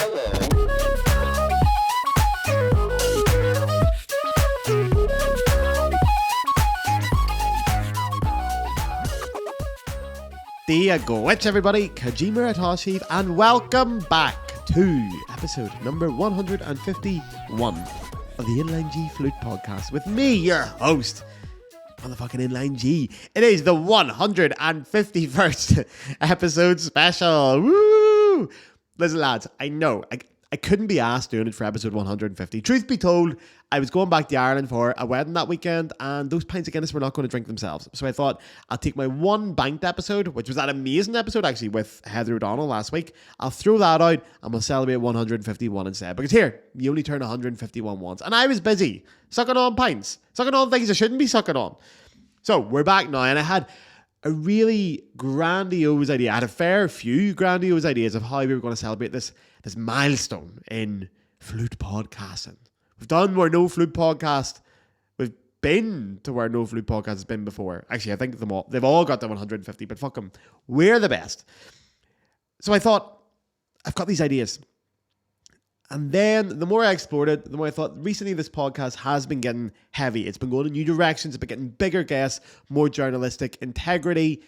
There you go. It's everybody, Kajima Atoshiv, and welcome back to episode number 151 of the Inline G Flute podcast with me, your host, motherfucking Inline G. It is the 151st episode special. Woo! Listen, lads, I know I couldn't be asked doing it for episode 150. Truth be told, I was going back to Ireland for a wedding that weekend, and those pints of Guinness were not going to drink themselves. So I thought I'll take my one banked episode, which was that amazing episode actually with Heather O'Donnell last week. I'll throw that out and we'll celebrate 151 instead. Because here, you only turn 151 once. And I was busy sucking on pints, sucking on things I shouldn't be sucking on. So we're back now, and I had a really grandiose idea. I had a fair few grandiose ideas of how we were going to celebrate this milestone in flute podcasting. We've done where no flute podcast. We've been to where no flute podcast has been before. Actually, I think they've all got to 150, but fuck them. We're the best. So I thought, I've got these ideas. And then the more I explored it, the more I thought, recently this podcast has been getting heavy. It's been going in new directions. It's been getting bigger guests, more journalistic integrity,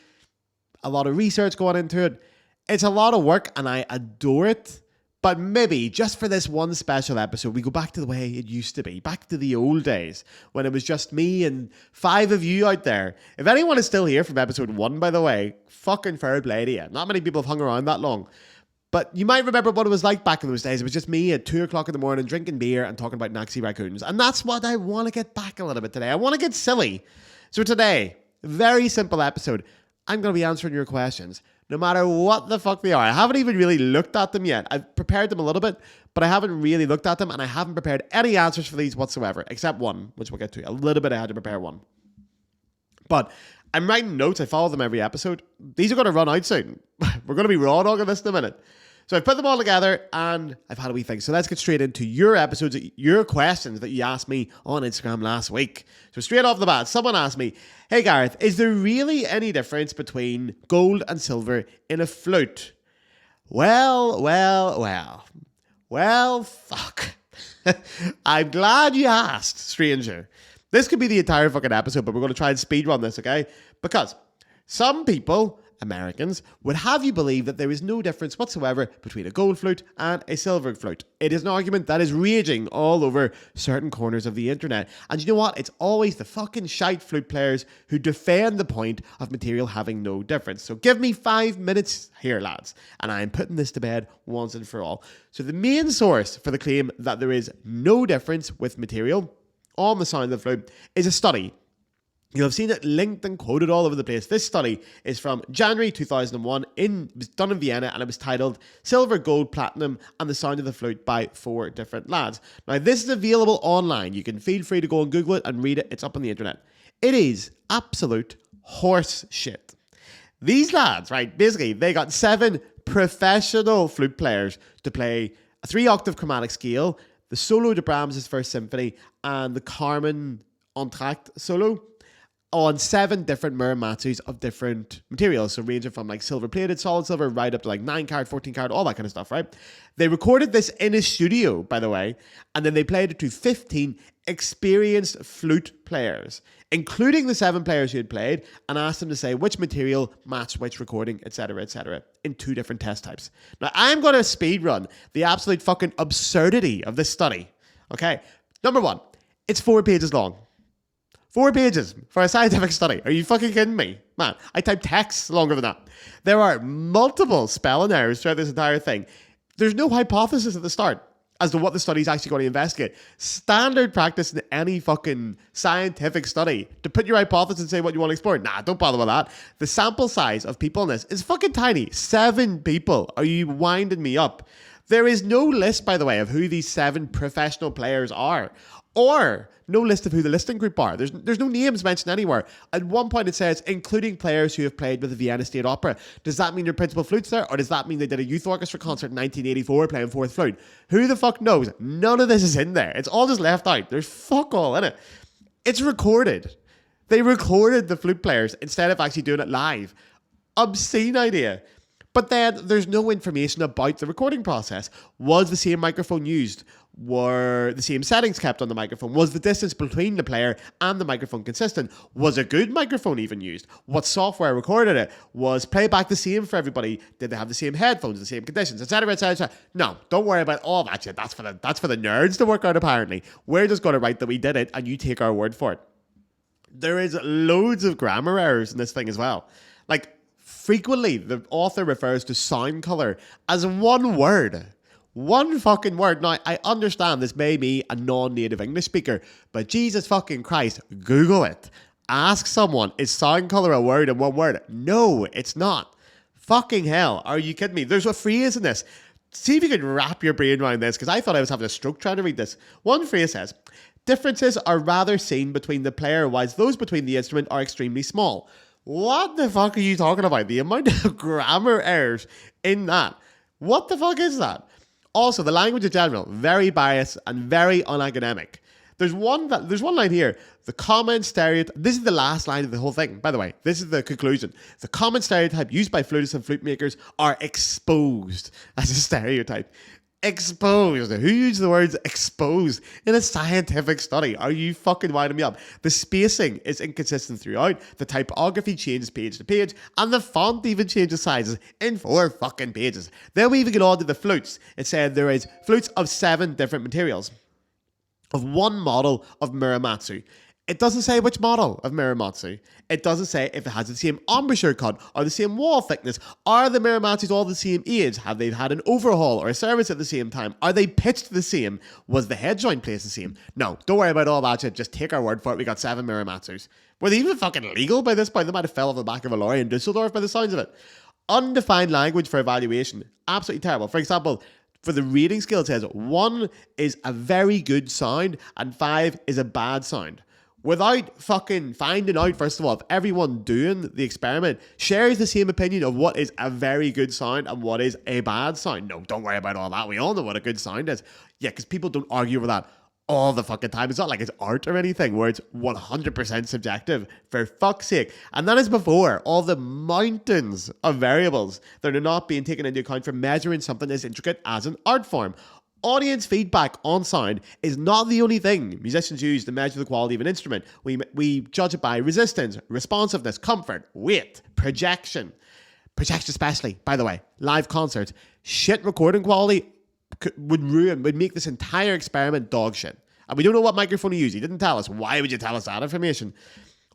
a lot of research going into it. It's a lot of work and I adore it. But maybe just for this one special episode, we go back to the way it used to be, back to the old days when it was just me and 5 of you out there. If anyone is still here from episode 1, by the way, fucking fair play to you. Not many people have hung around that long. But you might remember what it was like back in those days. It was just me at 2 o'clock in the morning drinking beer and talking about Naxi raccoons. And that's what I want to get back a little bit today. I want to get silly. So today, very simple episode. I'm going to be answering your questions, no matter what the fuck they are. I haven't even really looked at them yet. I've prepared them a little bit, but I haven't really looked at them, and I haven't prepared any answers for these whatsoever, except one, which we'll get to. A little bit I had to prepare one. But I'm writing notes. I follow them every episode. These are going to run out soon. We're going to be raw dogging this in a minute. So I've put them all together and I've had a wee thing. So let's get straight into your episodes, your questions that you asked me on Instagram last week. So straight off the bat, someone asked me, hey Gareth, is there really any difference between gold and silver in a flute? Well, fuck. I'm glad you asked, stranger. This could be the entire fucking episode, but we're going to try and speedrun this, okay? Because some people, Americans, would have you believe that there is no difference whatsoever between a gold flute and a silver flute. It is an argument that is raging all over certain corners of the internet. And you know what? It's always the fucking shite flute players who defend the point of material having no difference. So give me 5 minutes here, lads, and I am putting this to bed once and for all. So the main source for the claim that there is no difference with material on the sound of the flute is a study. You'll have seen it linked and quoted all over the place. This study is from January 2001. It was done in Vienna, and it was titled Silver, Gold, Platinum, and the Sound of the Flute by 4 different lads. Now, this is available online. You can feel free to go and Google it and read it. It's up on the internet. It is absolute horse shit. These lads, right, basically, they got 7 professional flute players to play a 3-octave chromatic scale, the solo to Brahms' First Symphony, and the Carmen Entr'acte solo on 7 different muramatsus of different materials. So ranging from like silver plated, solid silver, right up to like 9 carat, 14 carat, all that kind of stuff, right? They recorded this in a studio, by the way, and then they played it to 15 experienced flute players, including the 7 players who had played, and asked them to say which material matched which recording, etc., in 2 different test types. Now, I'm going to speed run the absolute fucking absurdity of this study. Okay, number 1, it's 4 pages long. 4 pages for a scientific study. Are you fucking kidding me? Man, I typed texts longer than that. There are multiple spelling errors throughout this entire thing. There's no hypothesis at the start as to what the study is actually going to investigate. Standard practice in any fucking scientific study to put your hypothesis and say what you want to explore. Nah, don't bother with that. The sample size of people in this is fucking tiny. 7 people. Are you winding me up? There is no list, by the way, of who these 7 professional players are. Or no list of who the listening group are. There's no names mentioned anywhere. At one point it says, including players who have played with the Vienna State Opera. Does that mean your principal flute's there? Or does that mean they did a youth orchestra concert in 1984 playing 4th flute? Who the fuck knows? None of this is in there. It's all just left out. There's fuck all in it. It's recorded. They recorded the flute players instead of actually doing it live. Obscene idea. But then there's no information about the recording process. Was the same microphone used? Were the same settings kept on the microphone? Was the distance between the player and the microphone consistent? Was a good microphone even used? What software recorded it? Was playback the same for everybody? Did they have the same headphones, the same conditions, etc., etc.? No, don't worry about all that shit. That's for the nerds to work out, apparently. We're just going to write that we did it, and you take our word for it. There is loads of grammar errors in this thing as well. Like, frequently, the author refers to sound color as one word. One fucking word. Now, I understand this may be a non-native English speaker, but Jesus fucking Christ, Google it. Ask someone, is sound color a word in one word? No, it's not. Fucking hell, are you kidding me? There's a phrase in this. See if you can wrap your brain around this, because I thought I was having a stroke trying to read this. One phrase says, differences are rather seen between the player, whilst those between the instrument are extremely small. What the fuck are you talking about? The amount of grammar errors in that. What the fuck is that? Also, the language in general, very biased and very unacademic. There's one line here. The common stereotype. This is the last line of the whole thing, by the way. This is the conclusion. The common stereotype used by flutists and flute makers are exposed as a stereotype. Exposed. Who used the words exposed in a scientific study? Are you fucking winding me up? The spacing is inconsistent throughout. The typography changes page to page, and the font even changes sizes in 4 fucking pages. Then we even get on to the flutes. It said there is flutes of 7 different materials, of 1 model of Muramatsu. It doesn't say which model of Muramatsu. It doesn't say if it has the same embouchure cut or the same wall thickness. Are the Muramatsus all the same age? Have they had an overhaul or a service at the same time? Are they pitched the same? Was the head joint placed the same? No, don't worry about all that shit. Just take our word for it. We got 7 Muramatsus. Were they even fucking legal by this point? They might have fell off the back of a lorry in Dusseldorf by the sounds of it. Undefined language for evaluation. Absolutely terrible. For example, for the rating scale, it says 1 is a very good sound and 5 is a bad sound. Without fucking finding out, first of all, if everyone doing the experiment shares the same opinion of what is a very good sound and what is a bad sound. No, don't worry about all that. We all know what a good sound is. Yeah, because people don't argue over that all the fucking time. It's not like it's art or anything where it's 100% subjective, for fuck's sake. And that is before all the mountains of variables that are not being taken into account for measuring something as intricate as an art form. Audience feedback on sound is not the only thing musicians use to measure the quality of an instrument. We judge it by resistance, responsiveness, comfort, weight, projection. Projection especially, by the way. Live concerts. Shit recording quality would make this entire experiment dog shit. And we don't know what microphone he used. He didn't tell us. Why would you tell us that information?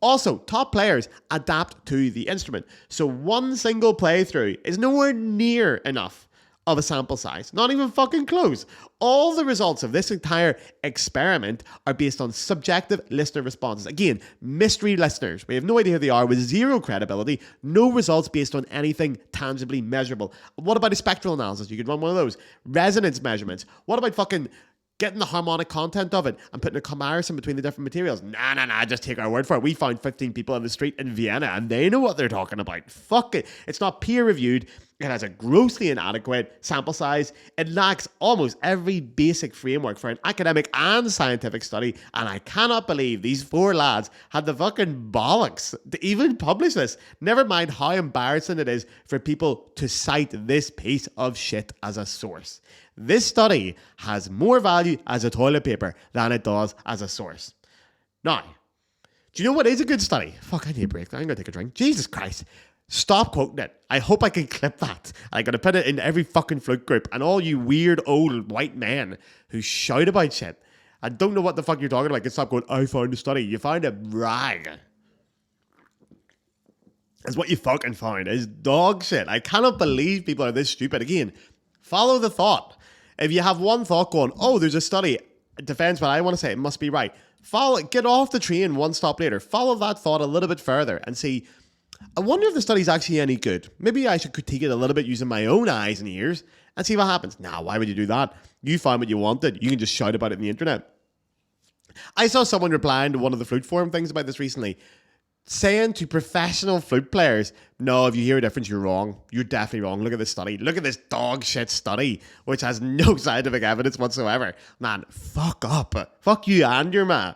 Also, top players adapt to the instrument. So one single playthrough is nowhere near enough of a sample size. Not even fucking close. All the results of this entire experiment are based on subjective listener responses. Again, mystery listeners. We have no idea who they are, with 0 credibility, no results based on anything tangibly measurable. What about a spectral analysis? You could run one of those. Resonance measurements. What about fucking getting the harmonic content of it and putting a comparison between the different materials? Nah, just take our word for it. We found 15 people on the street in Vienna and they know what they're talking about. Fuck it. It's not peer reviewed. It has a grossly inadequate sample size. It lacks almost every basic framework for an academic and scientific study, and I cannot believe these 4 lads had the fucking bollocks to even publish this. Never mind how embarrassing it is for people to cite this piece of shit as a source. This study has more value as a toilet paper than it does as a source. Now, do you know what is a good study? Fuck, I need a break. I'm going to take a drink. Jesus Christ. Stop quoting it. I hope I can clip that. I'm going to put it in every fucking flute group. And all you weird old white men who shout about shit and don't know what the fuck you're talking about can stop going, I found a study. You found a rag. That's what you fucking found. It's dog shit. I cannot believe people are this stupid. Again, follow the thought. If you have one thought going, oh, there's a study, it defends what I want to say, it must be right. Follow it. Get off the train one stop later. Follow that thought a little bit further and see, I wonder if the study's actually any good. Maybe I should critique it a little bit using my own eyes and ears and see what happens. Nah, why would you do that? You find what you wanted. You can just shout about it on the internet. I saw someone replying to one of the flute forum things about this recently, saying to professional flute players, no, if you hear a difference, you're wrong. You're definitely wrong. Look at this study. Look at this dog shit study, which has no scientific evidence whatsoever. Man, fuck up. Fuck you and your man.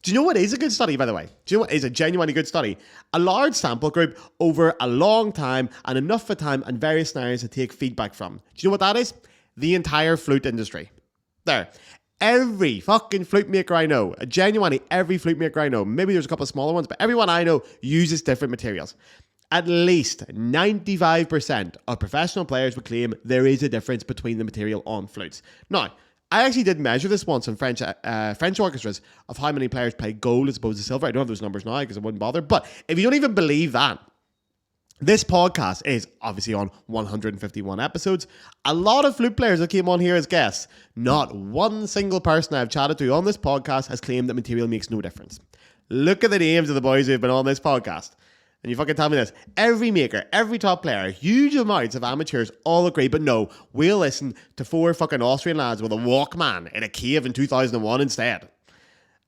Do you know what is a good study, by the way? Do you know what is a genuinely good study? A large sample group over a long time and enough for time and various scenarios to take feedback from. Do you know what that is? The entire flute industry. There. Every fucking flute maker I know, genuinely every flute maker I know, maybe there's a couple of smaller ones, but everyone I know uses different materials. At least 95% of professional players would claim there is a difference between the material on flutes. Now, I actually did measure this once in French orchestras of how many players play gold as opposed to silver. I don't have those numbers now because I wouldn't bother. But if you don't even believe that, this podcast is obviously on 151 episodes. A lot of flute players that came on here as guests. Not one single person I've chatted to on this podcast has claimed that material makes no difference. Look at the names of the boys who have been on this podcast. And you fucking tell me this. Every maker, every top player, huge amounts of amateurs all agree, but no, we'll listen to 4 fucking Austrian lads with a Walkman in a cave in 2001 instead.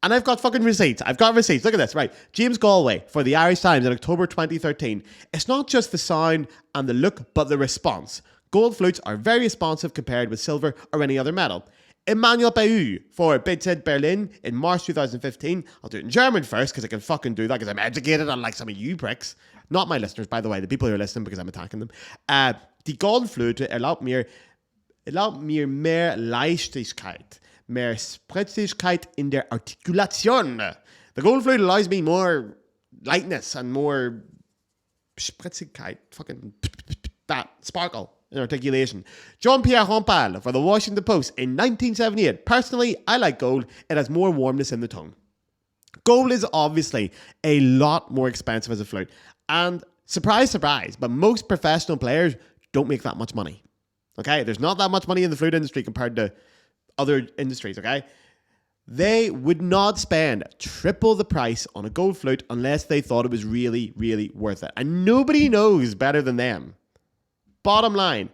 And I've got fucking receipts. I've got receipts. Look at this, right. James Galway for the Irish Times in October 2013. It's not just the sound and the look, but the response. Gold flutes are very responsive compared with silver or any other metal. Emmanuel Bayou for BZ Berlin in March 2015. I'll do it in German first because I can fucking do that because I'm educated unlike some of you pricks. Not my listeners, by the way, the people who are listening because I'm attacking them. Die Goldflöte erlaubt mir mehr Leichtigkeit, mehr Spritzigkeit in der Artikulation. The gold flute allows me more lightness and more Spritzigkeit, fucking that sparkle in articulation. Jean-Pierre Rampal for the Washington Post in 1978. Personally, I like gold. It has more warmness in the tone. Gold is obviously a lot more expensive as a flute. And surprise, surprise, but most professional players don't make that much money. Okay? There's not that much money in the flute industry compared to other industries, okay? They would not spend triple the price on a gold flute unless they thought it was really, really worth it. And nobody knows better than them. Bottom line,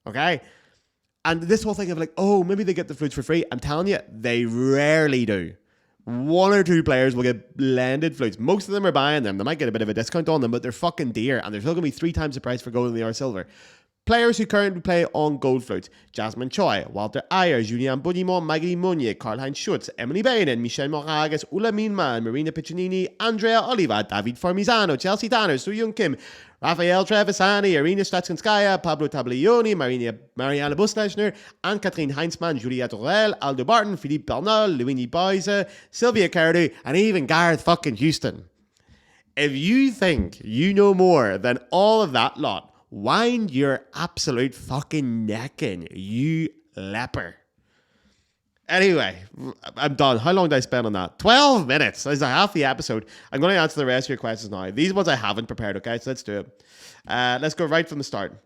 okay? And this whole thing of like, oh, maybe they get the flutes for free. I'm telling you, they rarely do. 1 or 2 players will get blended flutes. Most of them are buying them. They might get a bit of a discount on them, but they're fucking dear. And they're still going to be 3 times the price for gold than they are silver. Players who currently play on gold flutes: Jasmine Choi, Walter Ayers, Julian Budimont, Maggie Monnier, Karl-Heinz Schutz, Emily Bainen, Michel Moragas, Ulla Minman, Marina Piccinini, Andrea Oliva, David Formizano, Chelsea Tanner, Soo-Young Kim, Rafael Trevisani, Irina Stratsinskaya, Pablo Taglioni, Mariana Buslechner, Anne-Catherine Heinzmann, Juliette Orel, Aldo Barton, Philippe Bernal, Louini Boise, Sylvia Cardew, and even Gareth fucking Houston. If you think you know more than all of that lot, wind your absolute fucking neck in, you leper. Anyway, I'm done. How long did I spend on that? 12 minutes. That's half the episode. I'm going to answer the rest of your questions now. These ones I haven't prepared, okay? So let's do it. Let's go right from the start.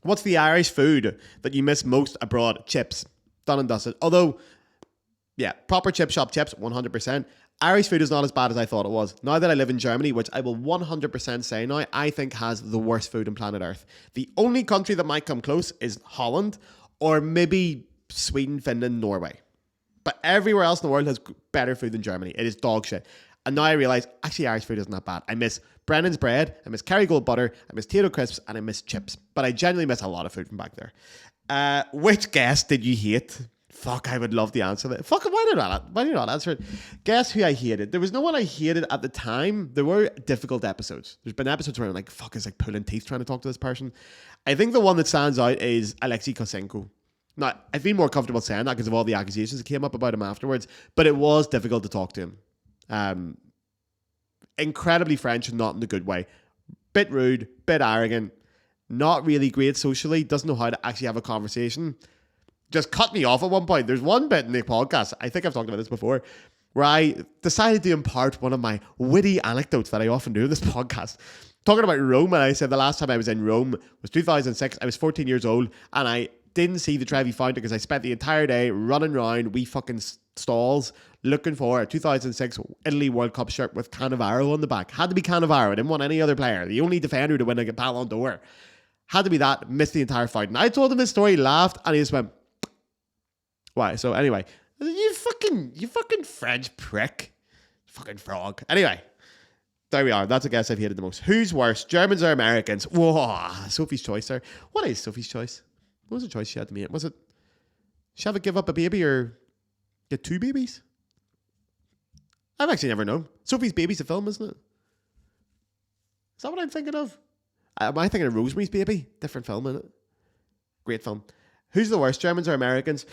What's the Irish food that you miss most abroad? Chips. Done and dusted. Although, yeah, proper chip shop chips, 100%. Irish food is not as bad as I thought it was. Now that I live in Germany, which I will 100% say now, I think has the worst food on planet Earth. The only country that might come close is Holland, or maybe Sweden, Finland, Norway. But everywhere else in the world has better food than Germany. It is dog shit. And now I realise, actually, Irish food isn't that bad. I miss Brennan's bread, I miss Kerrygold butter, I miss Tito crisps, and I miss chips. But I genuinely miss a lot of food from back there. Which guest did you hate? Fuck, I would love to answer that. Fuck, why did you not answer it? Guess who I hated? There was no one I hated at the time. There were difficult episodes. There's been episodes where I'm like, fuck, it's like pulling teeth trying to talk to this person. I think the one that stands out is Alexei Kosenko. Now, I feel more comfortable saying that because of all the accusations that came up about him afterwards, but it was difficult to talk to him. Incredibly French and not in the good way. Bit rude, bit arrogant, not really great socially, doesn't know how to actually have a conversation. Just cut me off at one point. There's one bit in the podcast, I think I've talked about this before, where I decided to impart one of my witty anecdotes that I often do in this podcast. Talking about Rome, and I said the last time I was in Rome was 2006. I was 14 years old, and I didn't see the Trevi Fountain because I spent the entire day running around wee fucking stalls looking for a 2006 Italy World Cup shirt with Cannavaro on the back. Had to be Cannavaro. I didn't want any other player. The only defender to win a Ballon d'Or. Had to be that. Missed the entire fountain. I told him his story, laughed, and he just went, why? So anyway, you fucking French prick. Fucking frog. Anyway, there we are. That's a guess I've hated the most. Who's worse, Germans or Americans? Whoa, Sophie's choice there. What is Sophie's choice? What was the choice she had to make? Was it she have to give up a baby or get 2 babies? I've actually never known. Sophie's Baby's a film, isn't it? Is that what I'm thinking of? Am I thinking of Rosemary's Baby? Different film, isn't it? Great film. Who's the worst, Germans or Americans?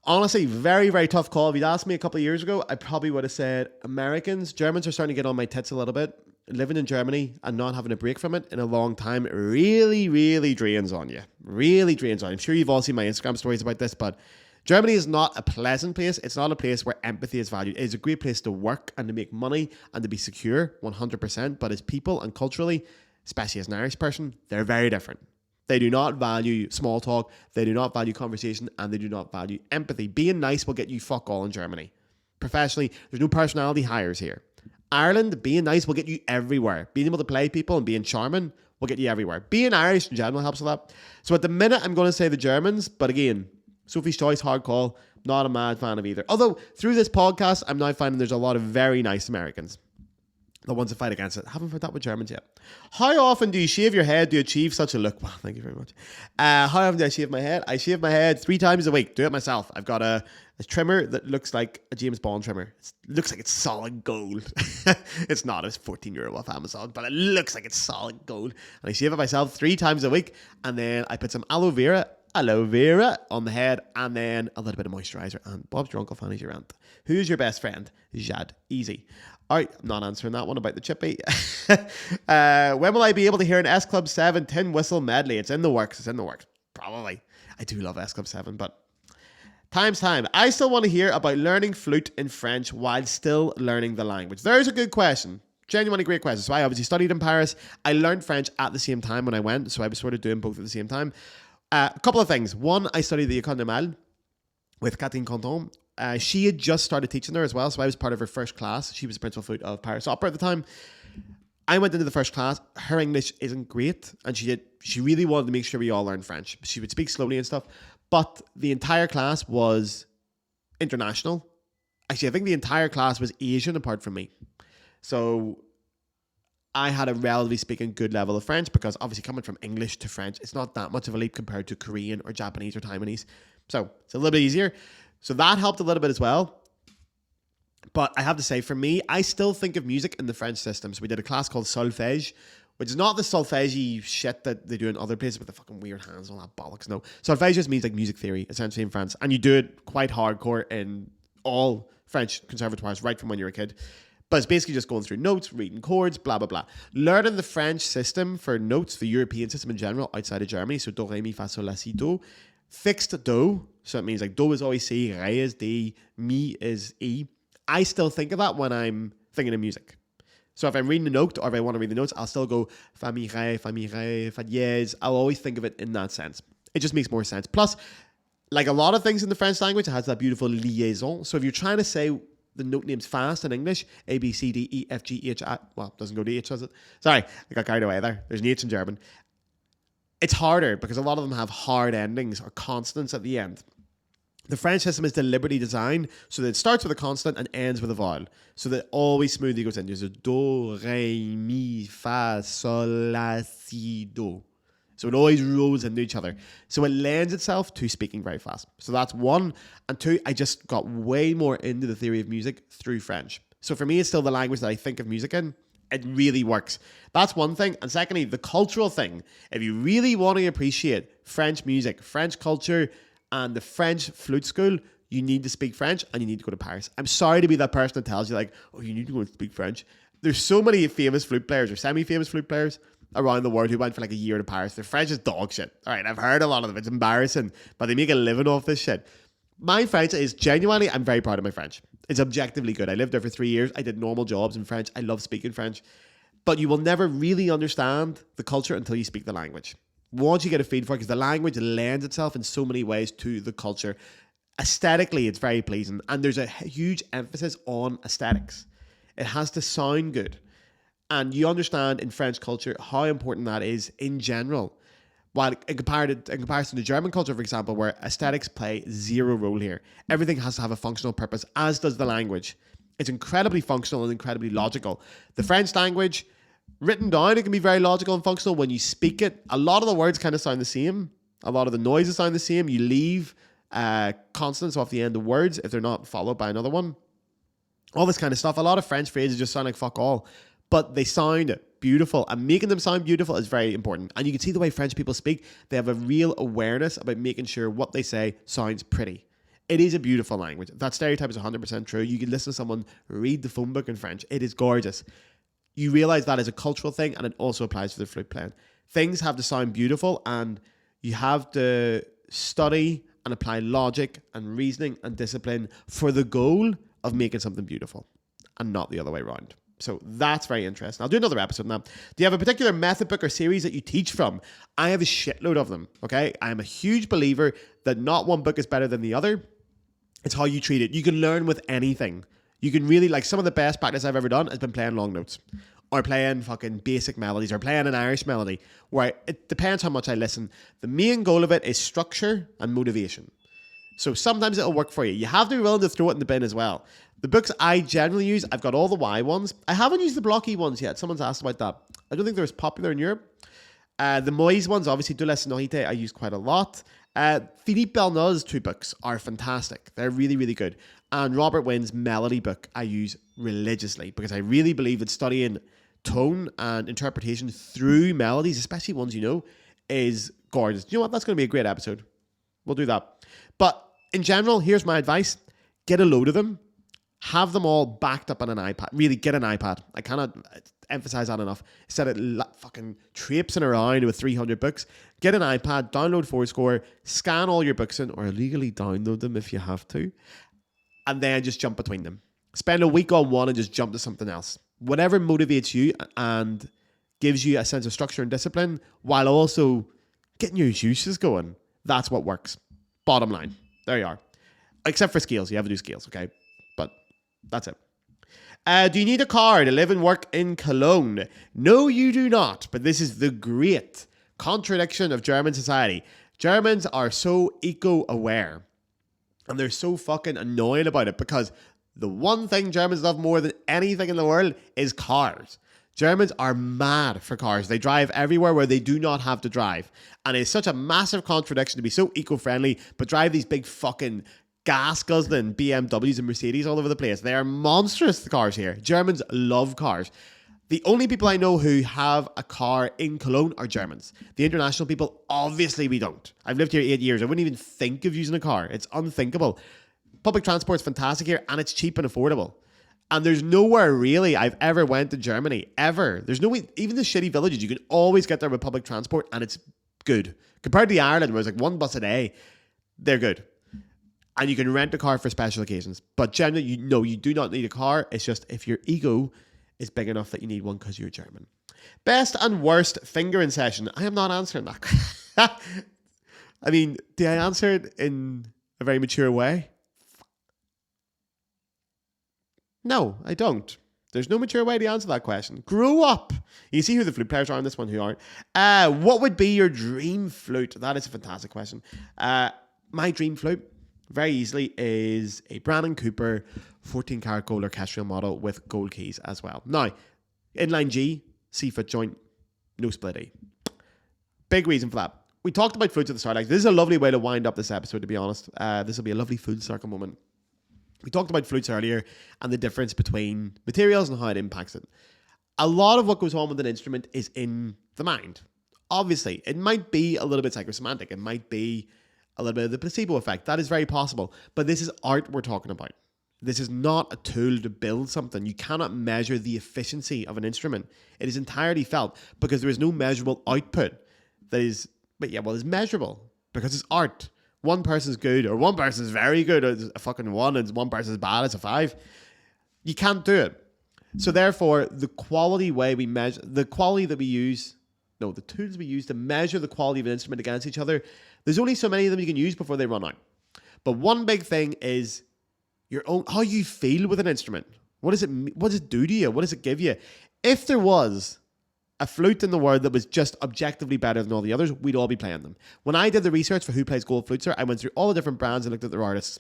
Honestly, very, very tough call. If you'd asked me a couple of years ago, I probably would have said Americans. Germans are starting to get on my tits a little bit. Living in Germany and not having a break from it in a long time really, really drains on you. Really drains on you. I'm sure you've all seen my Instagram stories about this, but Germany is not a pleasant place. It's not a place where empathy is valued. It's a great place to work and to make money and to be secure, 100%. But as people and culturally, especially as an Irish person, they're very different. They do not value small talk. They do not value conversation, and they do not value empathy. Being nice will get you fuck all in Germany. Professionally, there's no personality hires here. Ireland, being nice will get you everywhere. Being able to play people and being charming will get you everywhere. Being Irish in general helps with that. So at the minute, I'm going to say the Germans, but again, Sophie's choice, hard call. Not a mad fan of either. Although, through this podcast, I'm now finding there's a lot of very nice Americans. The ones that fight against it. Haven't heard that with Germans yet. How often do you shave your head to achieve such a look? Well, thank you very much. How often do I shave my head? I shave my head 3 times a week. Do it myself. I've got a trimmer that looks like a James Bond trimmer. It looks like it's solid gold. It's not. It's €14 off Amazon, but it looks like it's solid gold. And I shave it myself 3 times a week. And then I put some aloe vera on the head, and then a little bit of moisturizer. And Bob's your uncle Fanny's your aunt. Who's your best friend? Jad. Easy. All right, I'm not answering that one about the chippy. When will I be able to hear an S Club 7 Tin Whistle medley? It's in the works. Probably. I do love S Club 7, but time. I still want to hear about learning flute in French while still learning the language. There's a good question. Genuinely great question. So I obviously studied in Paris. I learned French at the same time when I went, so I was sort of doing both at the same time. A couple of things. One, I studied the École Normale with Catherine Canton. She had just started teaching there as well, so I was part of her first class. She was the principal flute of Paris Opera at the time. I went into the first class. Her English isn't great, and she really wanted to make sure we all learned French. She would speak slowly and stuff, but the entire class was international. Actually, I think the entire class was Asian apart from me. So I had a relatively speaking good level of French because obviously coming from English to French, it's not that much of a leap compared to Korean or Japanese or Taiwanese. So it's a little bit easier. So that helped a little bit as well. But I have to say, for me, I still think of music in the French system. So we did a class called solfège, which is not the solfège shit that they do in other places with the fucking weird hands and all that bollocks. No. Solfège just means like music theory, essentially in France. And you do it quite hardcore in all French conservatoires right from when you're a kid. But it's basically just going through notes, reading chords, blah, blah, blah. Learning the French system for notes, the European system in general, outside of Germany. So do, re, mi, fa, sol, la, si, do. Fixed do. So it means like do is always C, re is D, mi is E. I still think of that when I'm thinking of music. So if I'm reading a note or if I want to read the notes, I'll still go fa, mi, re, fa dièse. I'll always think of it in that sense. It just makes more sense. Plus, like a lot of things in the French language, it has that beautiful liaison. So if you're trying to say the note names fast in English, A, B, C, D, E, F, G, H, I. Well, it doesn't go to H, does it? Sorry, I got carried away there. There's an H in German. It's harder because a lot of them have hard endings or consonants at the end. The French system is deliberately designed so that it starts with a consonant and ends with a vowel. So that it always smoothly goes in. There's a do, re, mi, fa, sol, la, si, do. So it always rolls into each other. So it lends itself to speaking very fast. So that's one. And two, I just got way more into the theory of music through French. So for me, it's still the language that I think of music in. It really works. That's one thing. And secondly, the cultural thing. If you really want to appreciate French music, French culture, and the French flute school, you need to speak French and you need to go to Paris. I'm sorry to be that person that tells you like, oh, you need to go and speak French. There's so many famous flute players or semi-famous flute players around the world who went for like a year to Paris. Their French is dog shit. All right, I've heard a lot of them. It's embarrassing, but they make a living off this shit. My French is genuinely, I'm very proud of my French. It's objectively good. I lived there for 3 years. I did normal jobs in French. I love speaking French. But you will never really understand the culture until you speak the language. Once you get a feel for it, because the language lends itself in so many ways to the culture. Aesthetically, it's very pleasing. And there's a huge emphasis on aesthetics. It has to sound good. And you understand in French culture how important that is in general. While in comparison to German culture, for example, where aesthetics play zero role here. Everything has to have a functional purpose, as does the language. It's incredibly functional and incredibly logical. The French language, written down, it can be very logical and functional. When you speak it, a lot of the words kind of sound the same. A lot of the noises sound the same. You leave consonants off the end of words if they're not followed by another one. all this kind of stuff. A lot of French phrases just sound like fuck all, but they sound beautiful, and making them sound beautiful is very important. And you can see the way French people speak, they have a real awareness about making sure what they say sounds pretty. It is a beautiful language. That stereotype is 100% true. You can listen to someone read the phone book in French. It is gorgeous. You realize that is a cultural thing, and it also applies for the flute playing. Things have to sound beautiful, and you have to study and apply logic and reasoning and discipline for the goal of making something beautiful, and not the other way around. So that's very interesting. I'll do another episode on that. Do you have a particular method book or series that you teach from? I have a shitload of them, okay? I am a huge believer that not one book is better than the other. It's how you treat it. You can learn with anything. You can really, like, some of the best practice I've ever done has been playing long notes, or playing fucking basic melodies, or playing an Irish melody, where it depends how much I listen. The main goal of it is structure and motivation. So sometimes it'll work for you. You have to be willing to throw it in the bin as well. The books I generally use, I've got all the Y ones. I haven't used the blocky ones yet. Someone's asked about that. I don't think they're as popular in Europe. The Moise ones, obviously, De La Sonorité, I use quite a lot. Philippe Belnau's 2 books are fantastic. They're really, really good. And Robert Wynn's melody book I use religiously, because I really believe that studying tone and interpretation through melodies, especially ones you know, is gorgeous. You know what? That's going to be a great episode. We'll do that. But in general, here's my advice. Get a load of them. Have them all backed up on an iPad. Really, get an iPad. I cannot emphasize that enough. Instead of fucking traipsing around with 300 books, get an iPad, download Fourscore, scan all your books in, or illegally download them if you have to, and then just jump between them. Spend a week on one and just jump to something else. Whatever motivates you and gives you a sense of structure and discipline while also getting your juices going, that's what works. Bottom line. There you are. Except for scales. You have to do scales, okay? But that's it. Do you need a car to live and work in Cologne? No, you do not. But this is the great contradiction of German society. Germans are so eco-aware. And they're so fucking annoying about it, because the one thing Germans love more than anything in the world is cars. Germans are mad for cars. They drive everywhere where they do not have to drive. And it's such a massive contradiction to be so eco-friendly, but drive these big fucking gas-guzzling BMWs and Mercedes all over the place. They are monstrous, the cars here. Germans love cars. The only people I know who have a car in Cologne are Germans. The international people, obviously we don't. I've lived here 8 years. I wouldn't even think of using a car. It's unthinkable. Public transport's fantastic here, and it's cheap and affordable. And there's nowhere really I've ever went to Germany, ever. There's no way, even the shitty villages, you can always get there with public transport, and it's good. Compared to Ireland, where it's like one bus a day, they're good. And you can rent a car for special occasions. But generally, you do not need a car. It's just if your ego is big enough that you need one because you're German. Best and worst fingering session. I am not answering that. I mean, did I answer it in a very mature way? No, I don't. There's no mature way to answer that question. Grow up. You see who the flute players are on this one, who aren't. What would be your dream flute? That is a fantastic question. My dream flute, very easily, is a Brannen Cooper 14-karat gold orchestral model with gold keys as well. Now, inline G, C-foot joint, no split E. Big reason for that. We talked about flutes at the start. Like, this is a lovely way to wind up this episode, to be honest. This will be a lovely full circle moment. We talked about flutes earlier and the difference between materials and how it impacts it. A lot of what goes on with an instrument is in the mind. Obviously, it might be a little bit psychosemantic. It might be a little bit of the placebo effect. That is very possible. But this is art we're talking about. This is not a tool to build something. You cannot measure the efficiency of an instrument. It is entirely felt because there is no measurable output that is, is measurable because it's art. One person's good or one person's very good, or it's a fucking 1, and one person's bad, it's a 5. You can't do it. So therefore, the quality way we measure, the quality that we use, the tools we use to measure the quality of an instrument against each other, there's only so many of them you can use before they run out. But one big thing is your own, how you feel with an instrument. What does it do to you? What does it give you? If there was a flute in the world that was just objectively better than all the others, we'd all be playing them. When I did the research for who plays gold flutes, I went through all the different brands and looked at their artists.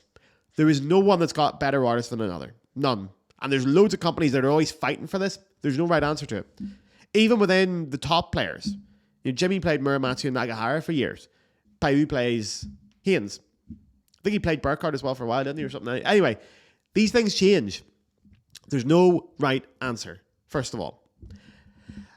There is no one that's got better artists than another. None. And there's loads of companies that are always fighting for this. There's no right answer to it. Even within the top players. Jimmy played Muramatsu and Nagahara for years. Paiu plays Haynes. I think he played Burkhardt as well for a while, didn't he, or something? Anyway, these things change. There's no right answer, first of all.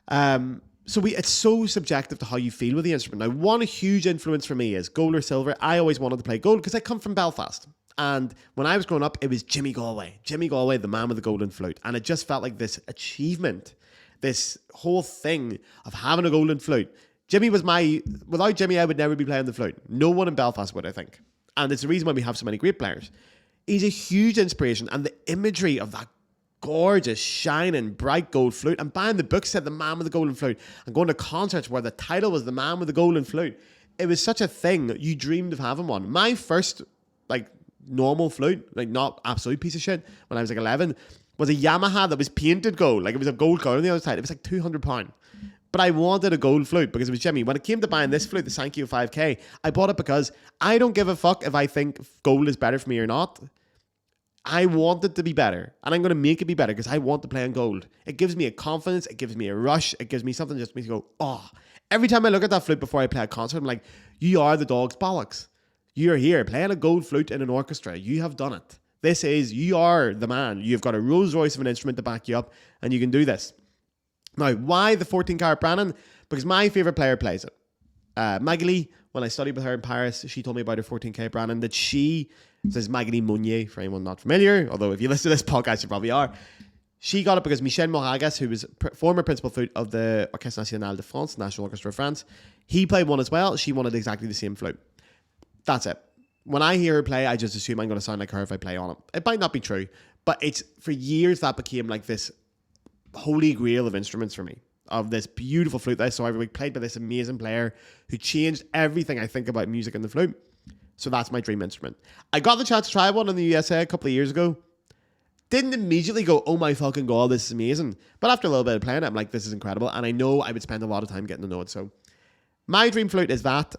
It's so subjective to how you feel with the instrument. Now, one huge influence for me is gold or silver. I always wanted to play gold because I come from Belfast. And when I was growing up, it was Jimmy Galway. Jimmy Galway, the man with the golden flute. And it just felt like this achievement, this whole thing of having a golden flute. Without Jimmy, I would never be playing the flute. No one in Belfast would, I think. And it's the reason why we have so many great players. He's a huge inspiration. And the imagery of that gorgeous, shining, bright gold flute. And buying the book set The Man with the Golden Flute and going to concerts where the title was The Man with the Golden Flute. It was such a thing. You dreamed of having one. My first, normal flute, not absolute piece of shit, when I was 11, was a Yamaha that was painted gold. It was a gold color on the other side. It was £200. But I wanted a gold flute because it was Jimmy. When it came to buying this flute, the Sankyo 5K, I bought it because I don't give a fuck if I think gold is better for me or not. I want it to be better, and I'm going to make it be better because I want to play on gold. It gives me a confidence, it gives me a rush, it gives me something just makes me go, oh. Every time I look at that flute before I play a concert, I'm like, you are the dog's bollocks. You're here playing a gold flute in an orchestra. You have done it. You are the man. You've got a Rolls Royce of an instrument to back you up, and you can do this. Now, why the 14-carat Brannen? Because my favourite player plays it. Maggie Lee, when I studied with her in Paris, she told me about her 14K Brannen that she says Maggie Lee Monnier, for anyone not familiar, although if you listen to this podcast, you probably are. She got it because Michel Moragas, who was former principal flute of the Orchestre National de France, National Orchestra of France, he played one as well. She wanted exactly the same flute. That's it. When I hear her play, I just assume I'm going to sound like her if I play on it. It might not be true, but it's for years that became like this holy grail of instruments for me, of this beautiful flute that I saw every week, played by this amazing player who changed everything I think about music and the flute. So that's my dream instrument. I got the chance to try one in the USA a couple of years ago. Didn't immediately go, oh my fucking god, this is amazing. But after a little bit of playing it, I'm like, this is incredible. And I know I would spend a lot of time getting to know it. So my dream flute is that,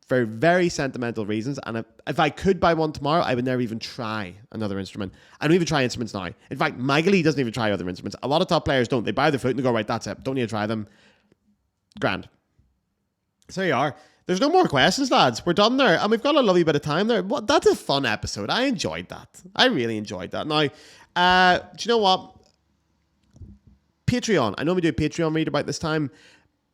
for very sentimental reasons. And if I could buy one tomorrow, I would never even try another instrument. I don't even try instruments now. In fact, Maggie Lee doesn't even try other instruments. A lot of top players don't. They buy the flute and they go, right, that's it. Don't need to try them. Grand. So there you are. There's no more questions, lads. We're done there. And we've got a lovely bit of time there. Well, that's a fun episode. I enjoyed that. I really enjoyed that. Now, do you know what? Patreon. I normally do a Patreon read about this time.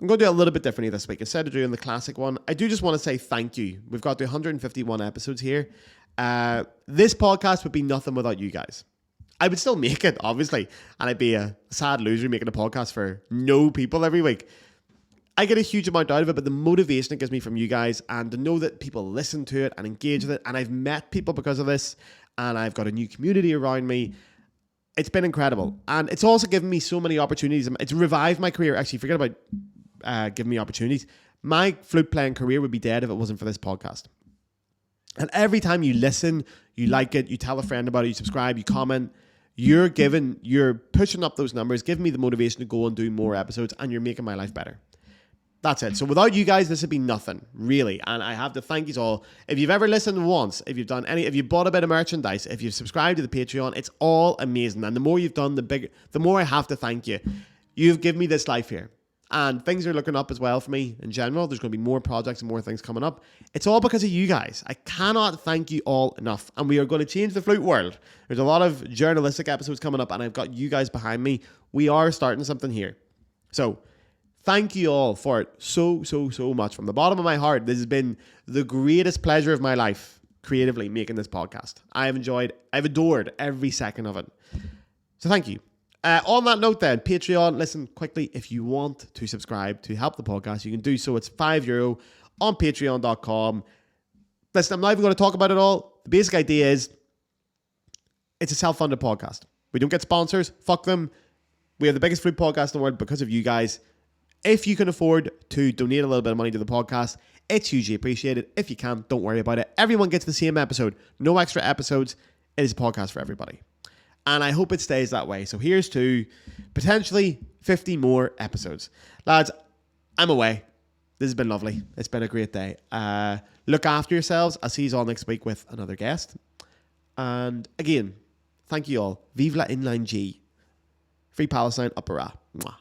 I'm going to do it a little bit differently this week. Instead of doing the classic one, I do just want to say thank you. We've got to 151 episodes here. This podcast would be nothing without you guys. I would still make it, obviously. And I'd be a sad loser making a podcast for no people every week. I get a huge amount out of it, but the motivation it gives me from you guys and to know that people listen to it and engage with it. And I've met people because of this. And I've got a new community around me. It's been incredible. And it's also given me so many opportunities. It's revived my career. Actually, forget about giving me opportunities. My flute playing career would be dead if it wasn't for this podcast. And every time you listen, you like it, you tell a friend about it, you subscribe, you comment, you're pushing up those numbers, giving me the motivation to go and do more episodes, and you're making my life better. That's it. So without you guys, this would be nothing, really. And I have to thank you all. If you've ever listened once, if you've bought a bit of merchandise, if you've subscribed to the Patreon, it's all amazing. And the more you've done, the more I have to thank you. You've given me this life here. And things are looking up as well for me in general. There's going to be more projects and more things coming up. It's all because of you guys. I cannot thank you all enough. And we are going to change the flute world. There's a lot of journalistic episodes coming up, and I've got you guys behind me. We are starting something here. So thank you all for it so much. From the bottom of my heart, this has been the greatest pleasure of my life, creatively making this podcast. I've adored every second of it. So thank you. On that note then, Patreon, listen quickly, if you want to subscribe to help the podcast, you can do so. It's €5 on patreon.com. Listen, I'm not even going to talk about it all. The basic idea is it's a self-funded podcast. We don't get sponsors. Fuck them. We have the biggest flute podcast in the world because of you guys. If you can afford to donate a little bit of money to the podcast, it's hugely appreciated. If you can't, don't worry about it. Everyone gets the same episode. No extra episodes. It is a podcast for everybody. And I hope it stays that way. So here's to potentially 50 more episodes. Lads, I'm away. This has been lovely. It's been a great day. Look after yourselves. I'll see you all next week with another guest. And again, thank you all. Vive la Inline G. Free Palestine, up hurrah. Mwah.